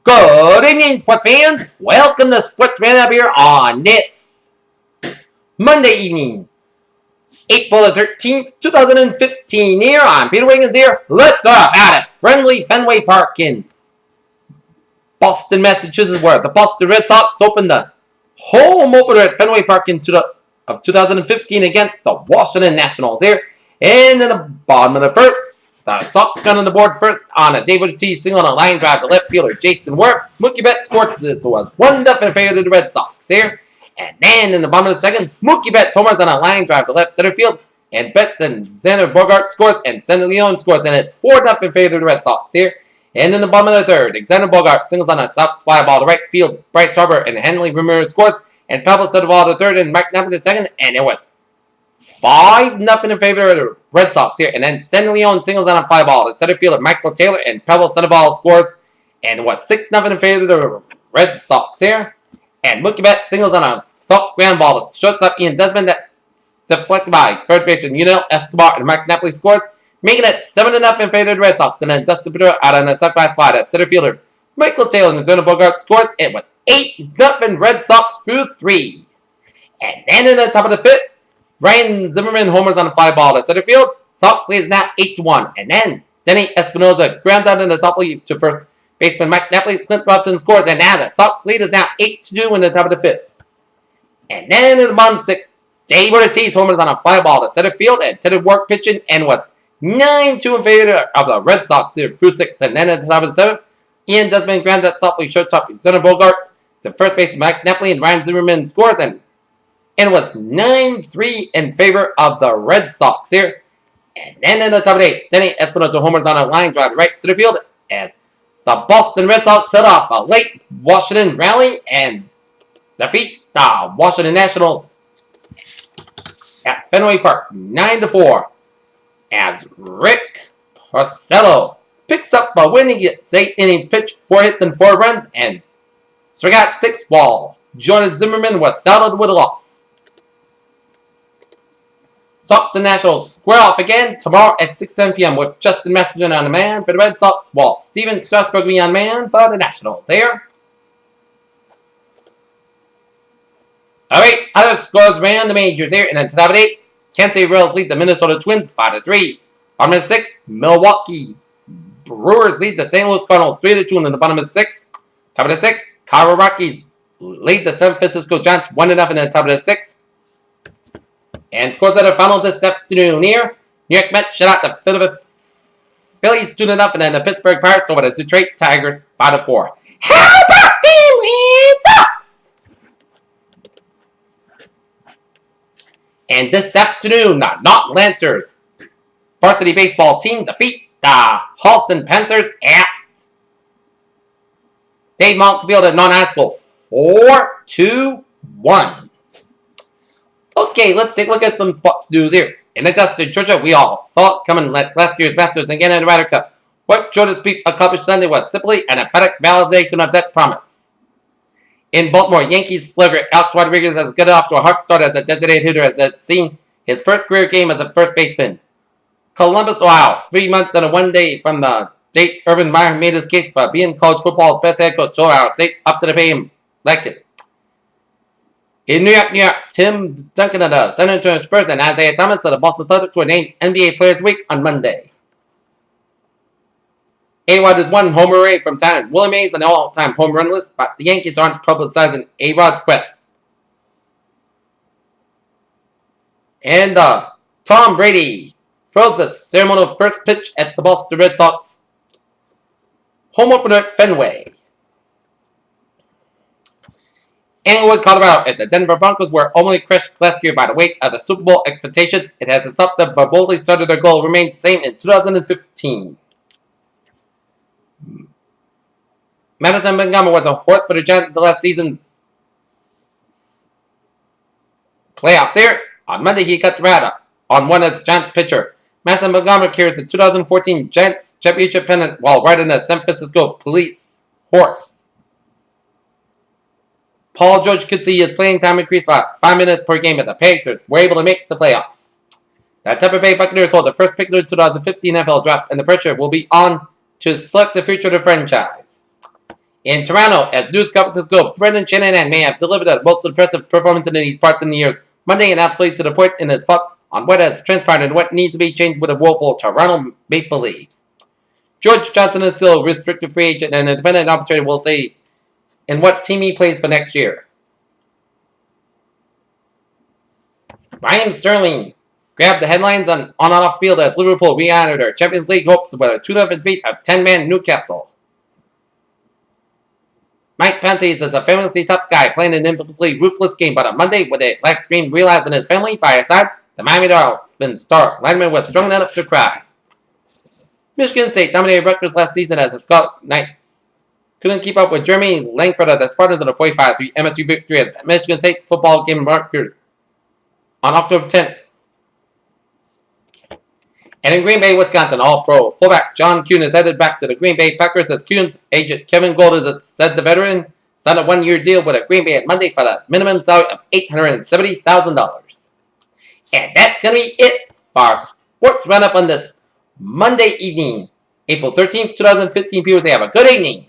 Good evening, sports fans. Welcome to Sports Roundup here on this Monday evening, April the 13th, 2015. Here, I'm Peter Wiggins here. Let's start out at friendly Fenway Park in Boston, Massachusetts, where the Boston Red Sox opened the home opener at Fenway Park in 2015 against the Washington Nationals here. And in the bottom of the first, the Sox got on the board first on a Dave Mollica single on a line drive to left fielder Jason Worth. Mookie Betts scored. It was 1-0 in favor of the Red Sox here. And then in the bottom of the second, Mookie Betts homers on a line drive to left center field. And Betts and Xander Bogaerts scores and Xander Leon scores. And it's 4-0 in favor of the Red Sox here. And in the bottom of the third, Xander Bogaerts singles on a soft fly ball to right field. Bryce Harper and Henley Ramirez scores. And Pablo Sandoval to third and Mike Napoli to second. And it was 5-0 in favor of the Red Sox here. And then Xander Leon singles on a fly ball to center field of Michael Taylor. And Pablo Sandoval scores. And it was 6-0 in favor of the Red Sox here. And Mookie Betts singles on a soft ground ball to shortstop Ian Desmond that deflected by third baseman Yunel Escobar and Mike Napoli scores, making it 7-0 in favor of the Red Sox. And then Dustin Pedroia out on a softball fly to center fielder Michael Taylor and Xander Bogaerts scores. It was 8-0 Red Sox through 3. And then in the top of the fifth, Ryan Zimmerman homers on a fly ball to center field. Sox leads now 8-1. And then Denny Espinosa grounds out in the soft lead to first baseman Mike Napoli. Clint Robinson scores. And now the Sox lead is now 8-2 in the top of the fifth. And then in the bottom of the sixth, Dave Ortiz homers on a fly ball to center field and Teddy Work pitching and was 9-2 in favor of the Red Sox here through 6. And then at the top of the seventh, Ian Desmond grounds out softly shortstop Xander Bogaerts to first base Mike Napoli and Ryan Zimmerman scores and it was 9-3 in favor of the Red Sox here. And then in the top of the eighth, Denny Espinosa homers on a line drive right center field as the Boston Red Sox set off a late Washington rally and defeat the Washington Nationals at Fenway Park 9-4 as Rick Porcello picks up a win. He gets 8 innings pitched, 4 hits and 4 runs, and struck out 6 while Jordan Zimmerman was saddled with a loss. Sox and Nationals square off again tomorrow at 6:10 p.m. with Justin Masterson on the man for the Red Sox, while Steven Strasburg will be on man for the Nationals here. Alright, other scores around the majors here. And then to top of 8, Kansas City Royals lead the Minnesota Twins 5-3. Bottom of 6, Milwaukee Brewers lead the St. Louis Cardinals 3-2 in the bottom of 6. Top of the 6, Colorado Rockies lead the San Francisco Giants 1-0 in the top of the 6. And scores that are final this afternoon here. New York Mets shut out the Philadelphia Phillies 2-0, and then the Pittsburgh Pirates over the Detroit Tigers 5-4. How about the Red Sox? And this afternoon, the Norton Lancers varsity baseball team defeat the Holliston Panthers at Dave Mollica Field at Norton High School 4-1. Okay, let's take a look at some sports news here. In Augusta, Georgia, we all saw it coming like last year's Masters and again in the Ryder Cup. What Georgia's beef accomplished Sunday was simply an emphatic validation of that promise. In Baltimore, Yankees slugger Alex Rodriguez has gotten off to a hot start as a designated hitter as had seen his first career game as a first baseman. Columbus, Ohio, 3 months and 1 day from the date Urban Meyer made his case for being college football's best head coach, Ohio State up to the pay him like it. In New York, Tim Duncan of the San Antonio Spurs and Isaiah Thomas of the Boston Celtics were named NBA Players of the Week on Monday. A-Rod is one homer away from tying Willie Mays on the all-time home run list, but the Yankees aren't publicizing A-Rod's quest. And Tom Brady throws the ceremonial first pitch at the Boston Red Sox home opener at Fenway. Englewood, Colorado, at the Denver Broncos were only crushed last year by the weight of the Super Bowl expectations. It has itself that boldly started their goal remained the same in 2015. Madison Montgomery was a horse for the Giants the last season's playoffs here. On Monday, he cut the rat on one as Giants pitcher. Madison Montgomery carries the 2014 Giants championship pennant while riding the San Francisco Police horse. Paul George could see his playing time increase by 5 minutes per game as the Pacers were able to make the playoffs. The Tampa Bay Buccaneers hold the first pick of the 2015 NFL draft, and the pressure will be on to select the future of the franchise. In Toronto, as news conferences go, Brendan Shanahan may have delivered a most impressive performance in these parts in the years Monday and absolutely to the point in his thoughts on what has transpired and what needs to be changed with the woeful Toronto Maple Leafs. George Johnson is still a restricted free agent, and an independent arbitrator will say in what team he plays for next year. Raheem Sterling grabbed the headlines on and off field as Liverpool re-honored their Champions League hopes with a 2-0 defeat of 10-man Newcastle. Mike Pence is a famously tough guy playing an infamously ruthless game, but on Monday, with a live stream realizing his family by his side, the Miami Dolphins star lineman was strong enough to cry. Michigan State dominated Rutgers last season as the Scarlet Knights couldn't keep up with Jeremy Langford of the Spartans in a 45-3 MSU victory as Michigan State's football game markers on October 10th. And in Green Bay, Wisconsin, All-Pro fullback John Kuhn is headed back to the Green Bay Packers as Kuhn's agent Kevin Gold has said the veteran signed a one-year deal with Green Bay on Monday for the minimum salary of $870,000. And that's going to be it for our sports roundup on this Monday evening, April 13th, 2015. People say have a good evening.